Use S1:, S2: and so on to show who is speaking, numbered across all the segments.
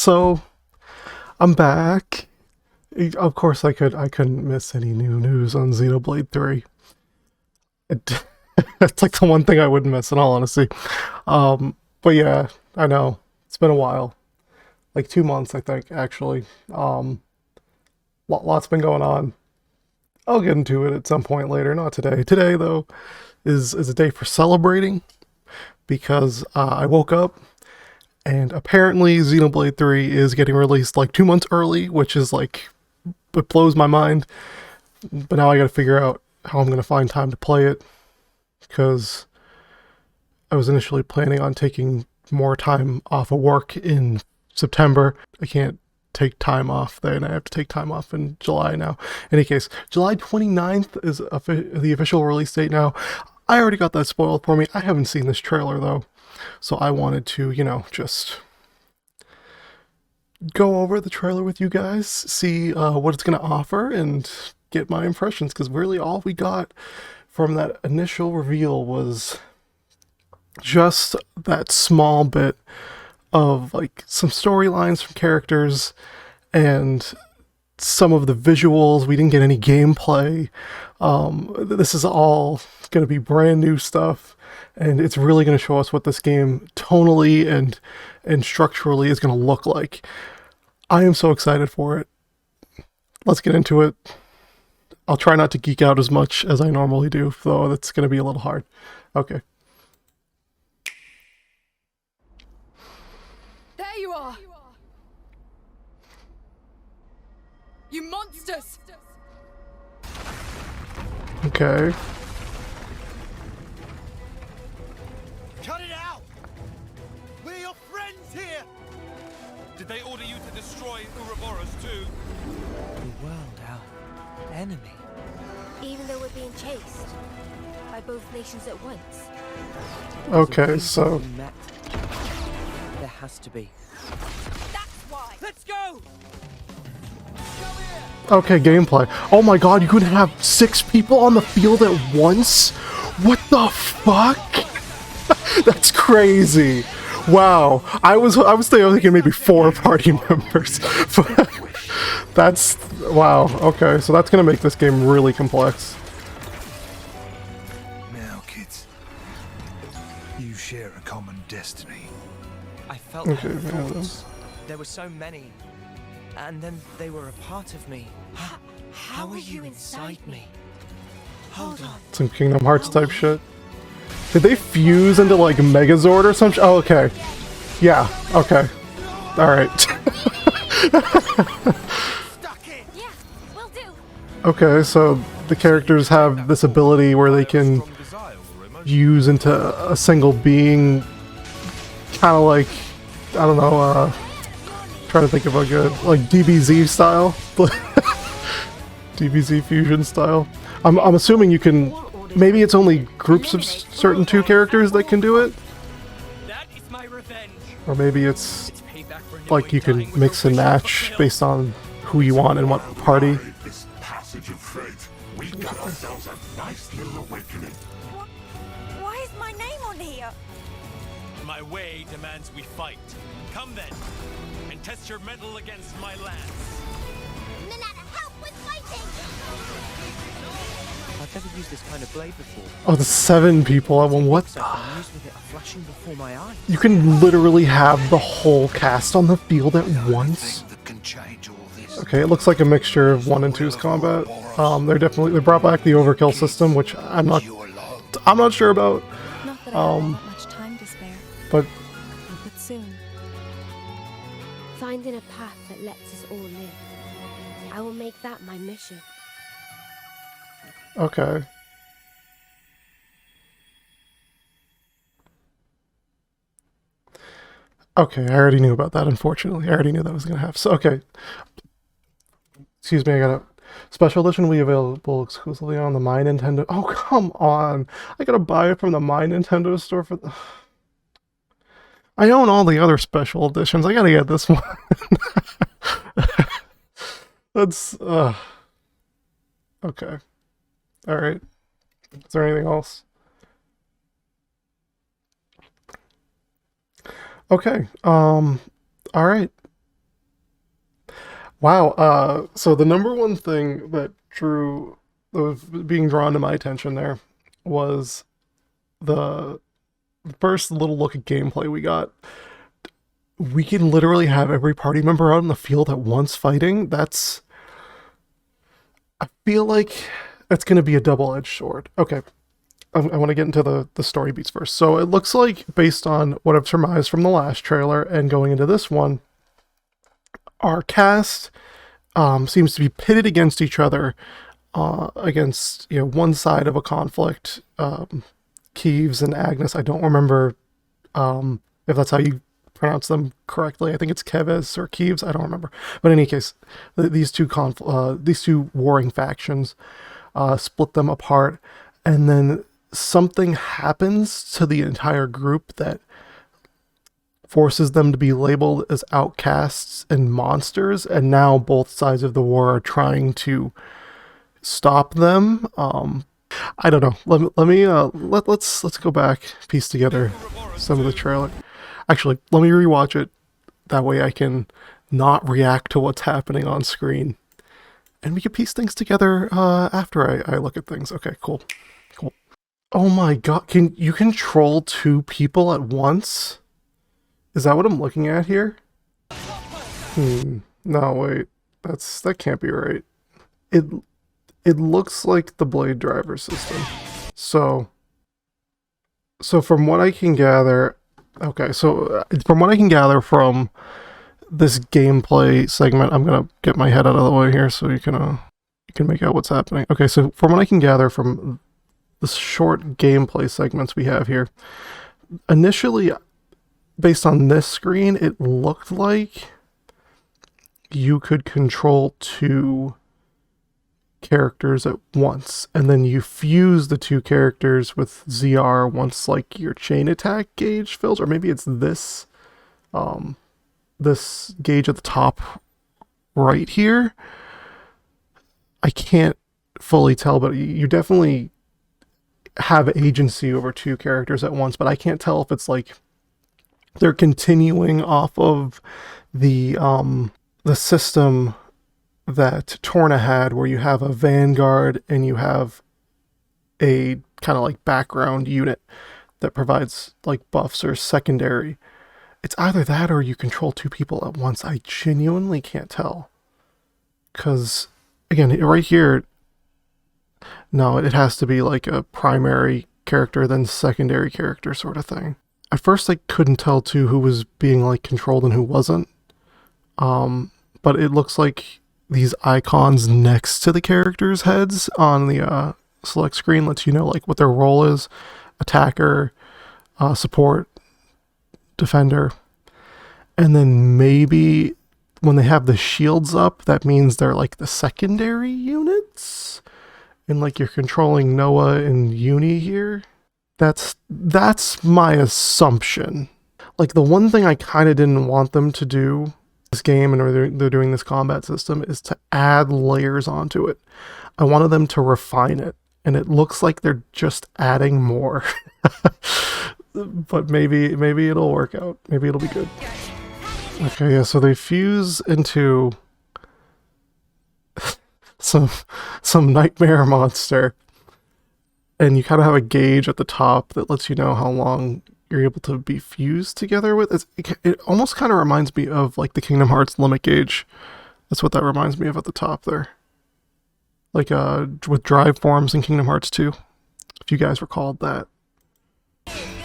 S1: So I'm back. Of course, I couldn't miss any new news on Xenoblade 3. It, it's like the one thing I wouldn't miss, in all honesty. But yeah, I know it's been a while, like 2 months, I think, actually. Lots been going on. I'll get into it at some point later, not today. Today, though, is a day for celebrating because I woke up and apparently Xenoblade 3 is getting released like 2 months early, which is like, it blows my mind. But now I gotta figure out how I'm gonna find time to play it because I was initially planning on taking more time off of work in September. I can't take time off then. I have to take time off in July now. In any case, July 29th is the official release date now. I already got that spoiled for me. I haven't seen this trailer though. So I wanted to, just go over the trailer with you guys, see what it's going to offer, and get my impressions, because really all we got from that initial reveal was just that small bit of like some storylines from characters and some of the visuals. We didn't get any gameplay. This is all going to be brand new stuff, and it's really going to show us what this game tonally and structurally is going to look like. I am so excited for it. Let's get into it. I'll try not to geek out as much as I normally do, though that's going to be a little hard. Okay.
S2: There you are! You monsters!
S1: Okay.
S3: Cut it out! We're your friends here! Did they order you to destroy Ouroboros too?
S4: The world, our enemy.
S5: Even though we're being chased by both nations at once.
S1: Okay, so
S4: There has to be.
S2: That's why!
S3: Let's go!
S1: okay, gameplay. Oh my god, you could have 6 people on the field at once? What the fuck? That's crazy. Wow. I was thinking maybe 4 party members. But that's wow. Okay, so that's gonna make this game really complex.
S6: Now, kids, you share a common destiny.
S4: I felt
S1: Okay,
S4: her
S1: yeah,
S4: thoughts. There were so many. And then they were a part of me. How are you inside me? Hold on.
S1: Some Kingdom Hearts type shit. Did they fuse into like Megazord or something? Oh, okay. Yeah, okay. Alright.
S5: Yeah, will do.
S1: Okay, so the characters have this ability where they can use into a single being, kind of like, I don't know, trying to think of a good, like DBZ style, DBZ fusion style. I'm assuming you can, maybe it's only groups of certain 2 characters that can do it,
S3: That is my revenge.
S1: or maybe it's
S3: It's payback for
S1: like you can
S3: knowing dying
S1: mix
S3: was
S1: and
S3: a wish
S1: match
S3: fulfilled.
S1: based on who you want and what party.
S7: This passage of fate, we got ourselves a nice little awakening.
S5: Why is my name on here?
S3: My way demands we fight. Come then, and test your mettle against my lance.
S5: Minetta, help with fighting!
S4: I've never used this kind of blade before.
S1: Oh, the 7 people at one. What?
S4: So the news with it are flashing before my eyes.
S1: You can literally have the whole cast on the field at once.
S6: That can change all this.
S1: Okay, it looks like a mixture of 1 and 2's combat. They brought back the overkill system, which I'm not sure about,
S5: Not that I have much time to spare,
S1: but
S5: but soon. Finding a path that lets us all live. I will make that my mission.
S1: okay. Okay, I already knew about that, unfortunately. I already knew that was going to happen. So, okay. Excuse me, I got a special edition will be available exclusively on the My Nintendo. Oh, come on. I got to buy it from the My Nintendo store for the... I own all the other special editions. I got to get this one. That's, okay. Alright. Is there anything else? Okay. All right. Wow. So the number one thing that was being drawn to my attention there was the first little look at gameplay we got. We can literally have every party member out in the field at once fighting. I feel like that's going to be a double-edged sword. Okay, I want to get into the story beats first. So it looks like, based on what I've surmised from the last trailer and going into this one, our cast seems to be pitted against each other, against one side of a conflict. Kieves and Agnes. I don't remember if that's how you pronounce them correctly. I think it's Keves or Kieves. I don't remember. But in any case, these two warring factions split them apart, and then something happens to the entire group that forces them to be labeled as outcasts and monsters, and now both sides of the war are trying to stop them. I don't know. Let's go back, piece together some of the trailer. Actually, let me rewatch it. That way I can not react to what's happening on screen, and we can piece things together after I look at things. Okay, cool. Oh my god, can you control two people at once? Is that what I'm looking at here? No, wait. That can't be right. It looks like the Blade driver system. So from what I can gather, from what I can gather from this gameplay segment, I'm gonna get my head out of the way here so you can make out what's happening. Okay, so from what I can gather from the short gameplay segments we have here, initially, based on this screen, it looked like you could control two characters at once, and then you fuse the two characters with ZR once like your chain attack gauge fills, or maybe it's this this gauge at the top right here. I can't fully tell, but you definitely have agency over two characters at once, but I can't tell if it's like they're continuing off of the system that Torna had, where you have a vanguard and you have a kind of like background unit that provides like buffs or secondary. It's either that or you control two people at once. I genuinely can't tell. Because, again, right here, no, it has to be like a primary character, then secondary character sort of thing. At first, I couldn't tell too who was being like controlled and who wasn't. But it looks like these icons next to the characters' heads on the select screen lets you know like what their role is: attacker, support, defender, and then maybe when they have the shields up, that means they're like the secondary units, and like you're controlling Noah and Uni here. That's my assumption. Like, the one thing I kind of didn't want them to do this game, and they're doing this combat system, is to add layers onto it. I wanted them to refine it, and it looks like they're just adding more. But maybe it'll work out. Maybe it'll be good. Okay, yeah, so they fuse into some nightmare monster, and you kind of have a gauge at the top that lets you know how long you're able to be fused together with. It almost kind of reminds me of like the Kingdom Hearts limit gauge. That's what that reminds me of at the top there. Like with drive forms in Kingdom Hearts 2, if you guys recalled that.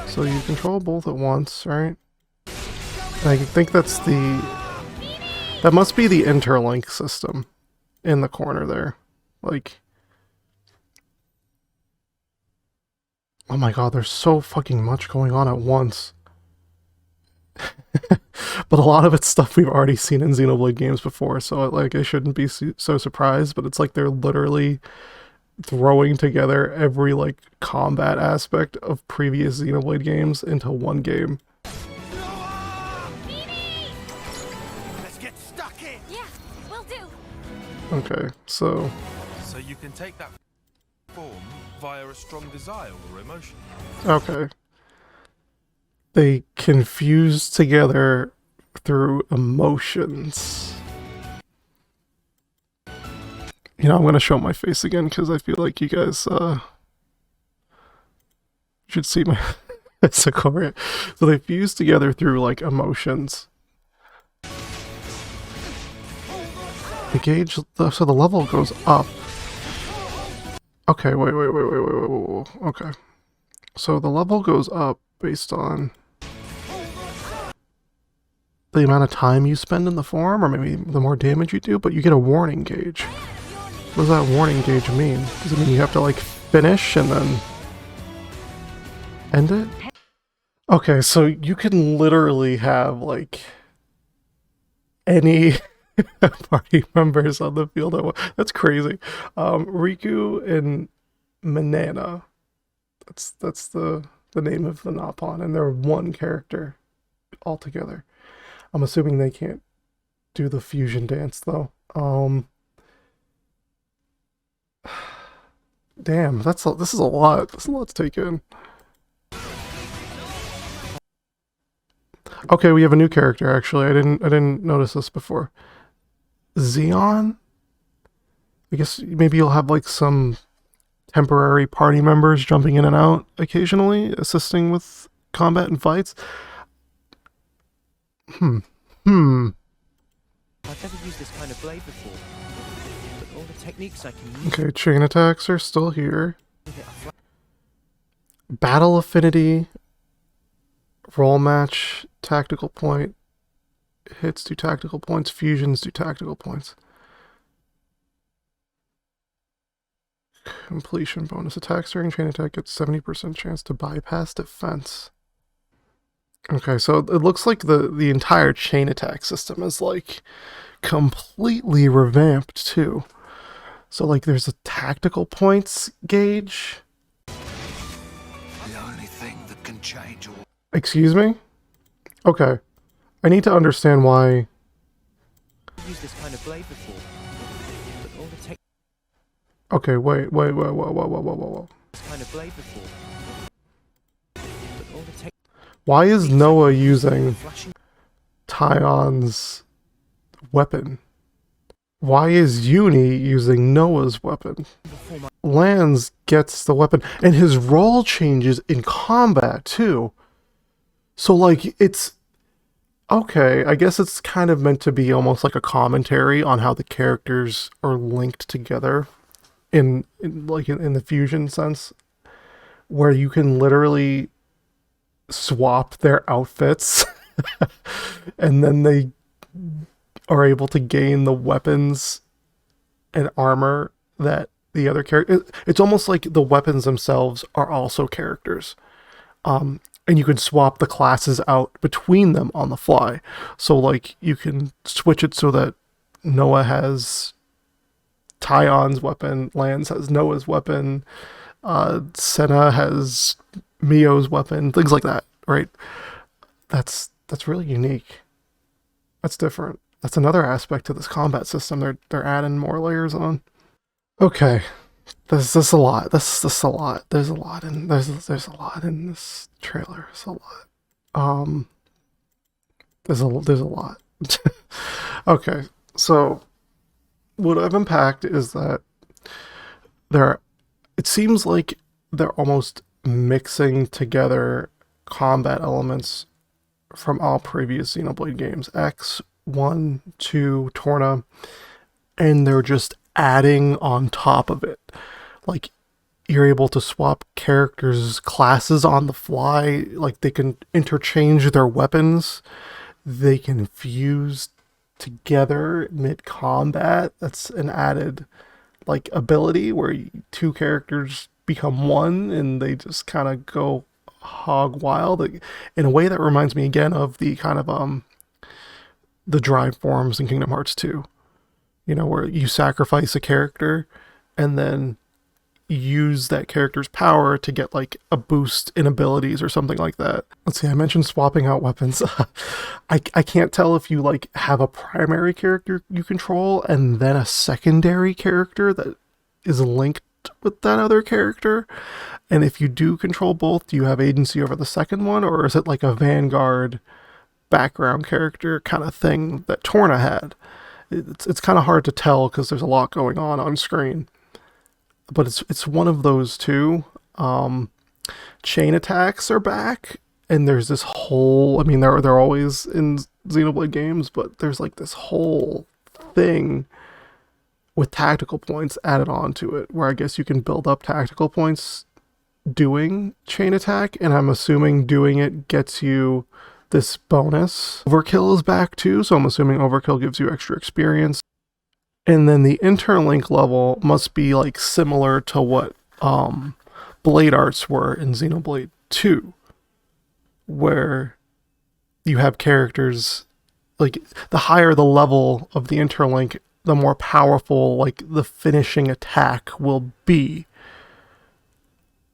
S1: So you control both at once, right? And I think that must be the interlink system in the corner there. Like, oh my god, there's so fucking much going on at once. But a lot of it's stuff we've already seen in Xenoblade games before, so like I shouldn't be so surprised, but it's like they're literally throwing together every like combat aspect of previous Xenoblade games into one game.
S3: Let's get stuck in.
S5: Yeah, will do.
S1: Okay, so
S3: you can take that form via a strong desire or emotion.
S1: okay. They confuse together through emotions. I'm going to show my face again because I feel like you guys should see my Sakura. So they fuse together through like emotions. The gauge, so the level goes up. Okay, wait. Okay. So the level goes up based on the amount of time you spend in the form, or maybe the more damage you do, but you get a warning gauge. What does that warning gauge mean? Does it mean you have to like finish and then end it? Okay, so you can literally have like any party members on the field at once. That's crazy. Riku and Manana. That's the name of the Napon, and they're one character altogether. I'm assuming they can't do the fusion dance though. Damn, this is a lot. This is a lot to take in. Okay, we have a new character actually. I didn't notice this before. Xeon? I guess maybe you'll have like some temporary party members jumping in and out occasionally, assisting with combat and fights.
S4: I've never used this kind of blade before, but all the techniques I can use.
S1: Okay, chain attacks are still here. Battle affinity, roll match, tactical point, hits do tactical points, fusions do tactical points. Completion bonus attacks during chain attack gets 70% chance to bypass defense. Okay, so it looks like the entire chain attack system is like completely revamped too. So like there's a tactical points gauge.
S6: The only thing that can change all.
S1: Excuse me? Okay. I need to understand why.
S4: I've used this kind of blade before, but all the
S1: Okay, whoa.
S4: this kind of blade before, but all the
S1: Why is Noah using
S4: flashing.
S1: Tion's weapon? Why is Uni using Noah's weapon? Lance gets the weapon, and his role changes in combat too. So like it's okay, I guess it's kind of meant to be almost like a commentary on how the characters are linked together in the fusion sense, where you can literally swap their outfits and then they are able to gain the weapons and armor that the other character. It's almost like the weapons themselves are also characters. And you can swap the classes out between them on the fly. So like you can switch it so that Noah has Tion's weapon, Lance has Noah's weapon, Senna has Mio's weapon, things like that, right? That's really unique. That's different. That's another aspect to this combat system. They're adding more layers on. Okay. This a lot. This a lot. There's a lot in there's a lot in this trailer. There's a lot. There's a lot. Okay, so what I've unpacked is that it seems like they're almost mixing together combat elements from all previous Xenoblade games, X, 1, 2, Torna, and they're just adding on top of it. Like, you're able to swap characters' classes on the fly, like they can interchange their weapons, they can fuse together mid-combat. That's an added like ability where two characters become one and they just kind of go hog wild in a way that reminds me again of the kind of the drive forms in Kingdom Hearts 2, you know, where you sacrifice a character and then use that character's power to get like a boost in abilities or something like that. Let's see, I mentioned swapping out weapons. I can't tell if you like have a primary character you control and then a secondary character that is linked with that other character. And if you do control both, do you have agency over the second one, or is it like a Vanguard background character kind of thing that Torna had? It's kind of hard to tell because there's a lot going on screen. But it's one of those two. Chain attacks are back, and there's this whole. I mean, they're always in Xenoblade games, but there's like this whole thing with tactical points added onto it, where I guess you can build up tactical points doing chain attack, and I'm assuming doing it gets you this bonus. Overkill is back too, so I'm assuming Overkill gives you extra experience. And then the interlink level must be like similar to what blade arts were in Xenoblade 2, where you have characters, like the higher the level of the interlink, the more powerful like the finishing attack will be.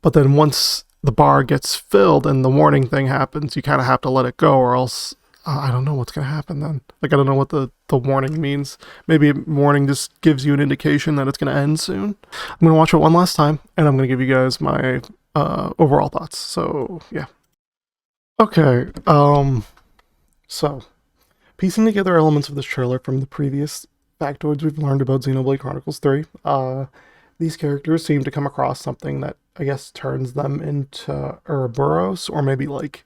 S1: But then once the bar gets filled and the warning thing happens, you kind of have to let it go, or else I don't know what's going to happen then. Like, I don't know what the warning means. Maybe warning just gives you an indication that it's going to end soon. I'm going to watch it one last time, and I'm going to give you guys my overall thoughts. So, yeah. Okay, so piecing together elements of this trailer from the previous factoids we've learned about Xenoblade Chronicles 3, these characters seem to come across something that I guess turns them into Ouroboros, or maybe like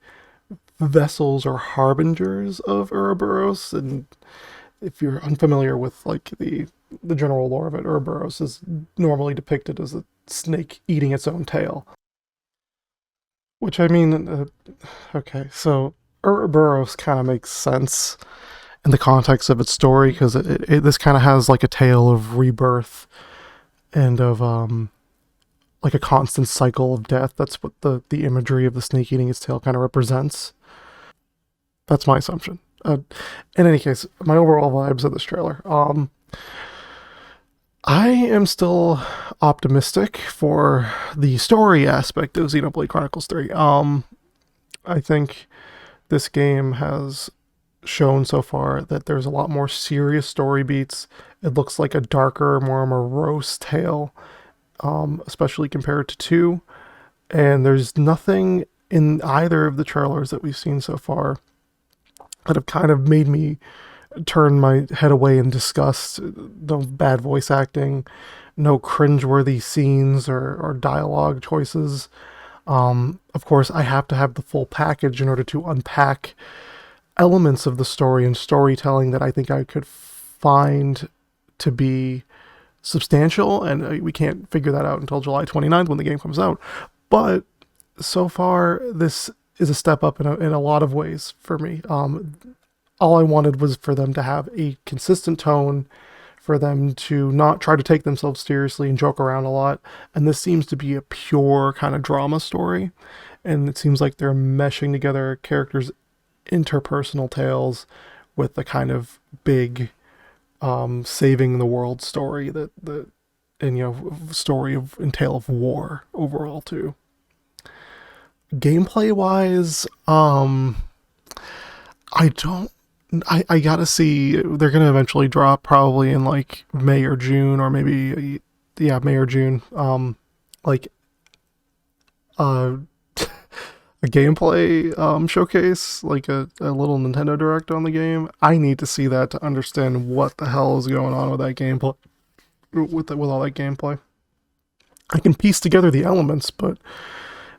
S1: vessels or harbingers of Ouroboros. And if you're unfamiliar with like the general lore of it, Ouroboros is normally depicted as a snake eating its own tail. Which, I mean, okay, so Ouroboros kind of makes sense in the context of its story, because this kind of has like a tale of rebirth and of like a constant cycle of death. That's what the imagery of the snake eating its tail kind of represents. That's my assumption. In any case, my overall vibes of this trailer. I am still optimistic for the story aspect of Xenoblade Chronicles 3. I think this game has shown so far that there's a lot more serious story beats. It looks like a darker, more morose tale, especially compared to 2. And there's nothing in either of the trailers that we've seen so far that have kind of made me turn my head away in disgust. No bad voice acting, no cringeworthy scenes or dialogue choices. Of course, I have to have the full package in order to unpack elements of the story and storytelling that I think I could find to be substantial, and we can't figure that out until July 29th when the game comes out. But so far, this is a step up in a lot of ways for me. All I wanted was for them to have a consistent tone, for them to not try to take themselves seriously and joke around a lot. And this seems to be a pure kind of drama story. And it seems like they're meshing together characters' interpersonal tales with the kind of big saving the world story story and tale of war overall too. Gameplay wise, I gotta see. They're gonna eventually drop probably in like May or June, or maybe May or June. Like a gameplay showcase, like a little Nintendo Direct on the game. I need to see that to understand what the hell is going on with that gameplay, with all that gameplay. I can piece together the elements, but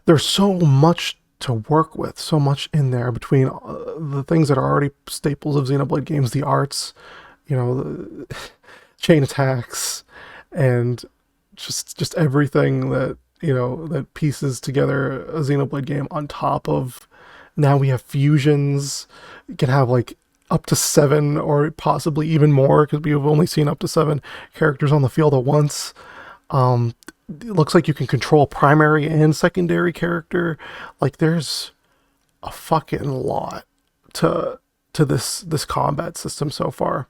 S1: there's so much to work with, so much in there between the things that are already staples of Xenoblade games, the arts, the chain attacks, and just everything that that pieces together a Xenoblade game. On top of, now we have fusions. You can have like up to 7 or possibly even more, because we've only seen up to 7 characters on the field at once. It looks like you can control primary and secondary character. Like, there's a fucking lot to this combat system so far.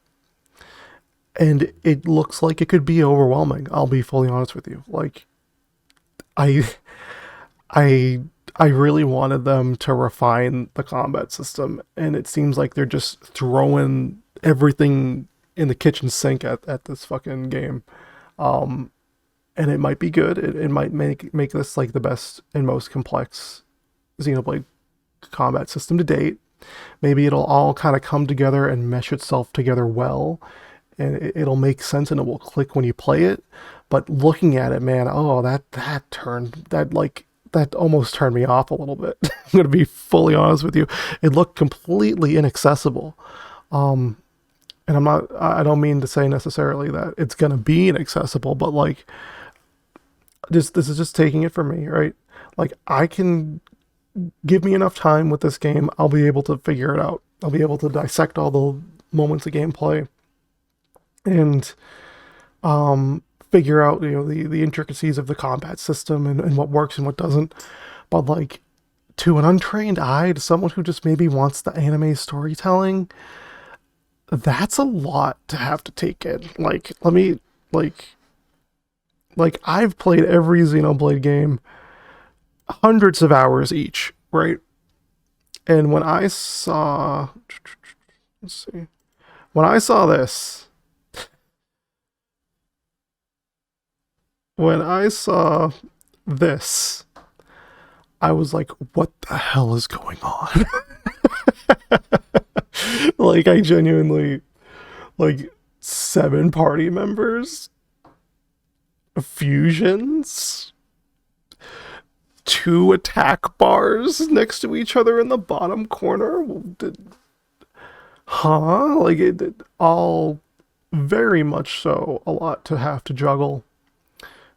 S1: And it looks like it could be overwhelming. I'll be fully honest with you. Like, I really wanted them to refine the combat system, and it seems like they're just throwing everything in the kitchen sink at this fucking game. And it might be good. It might make this like the best and most complex Xenoblade combat system to date. Maybe it'll all kind of come together and mesh itself together well and it'll make sense and it will click when you play it. But looking at it, man, oh, that almost turned me off a little bit. I'm gonna be fully honest with you. It looked completely inaccessible. And I don't mean to say necessarily that it's gonna be inaccessible, but like, this is just taking it from me, right? Like, I can give me enough time with this game, I'll be able to figure it out. I'll be able to dissect all the moments of gameplay and figure out, the intricacies of the combat system and what works and what doesn't. But like, to an untrained eye, to someone who just maybe wants the anime storytelling, that's a lot to have to take in. Like, I've played every Xenoblade game, hundreds of hours each, right? And when I saw, let's see, when I saw this, I was like, what the hell is going on? Like, I genuinely, like, 7 party members, fusions, 2 attack bars next to each other in the bottom corner. Like, it all very much so a lot to have to juggle.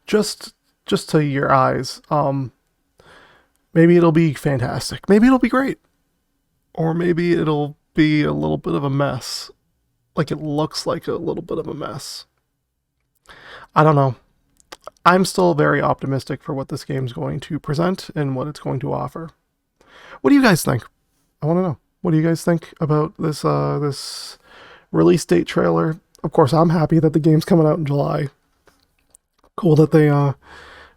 S1: Just to your eyes. Maybe it'll be fantastic. Maybe it'll be great. Or maybe it'll be a little bit of a mess. Like, it looks like a little bit of a mess. I don't know. I'm still very optimistic for what this game's going to present and what it's going to offer. What do you guys think? I want to know. What do you guys think about this this release date trailer? Of course, I'm happy that the game's coming out in July. Cool that they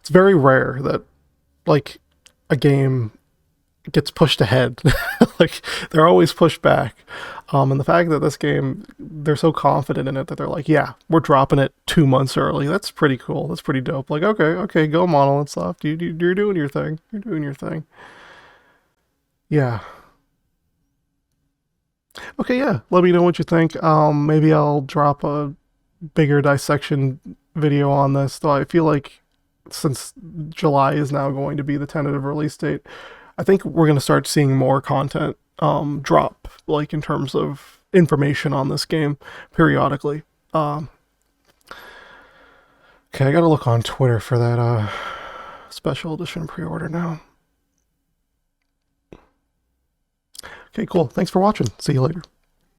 S1: it's very rare that, like, a game gets pushed ahead. Like, they're always pushed back. And the fact that this game, they're so confident in it that they're like, yeah, we're dropping it 2 months early. That's pretty cool. That's pretty dope. Like, okay, go Monolith Soft. You're doing your thing. You're doing your thing. Yeah. Okay, yeah. Let me know what you think. Maybe I'll drop a bigger dissection video on this, though I feel like since July is now going to be the tentative release date, I think we're going to start seeing more content drop, like, in terms of information on this game periodically. Okay, I gotta look on Twitter for that special edition pre-order now. Okay, cool. Thanks for watching. See you later.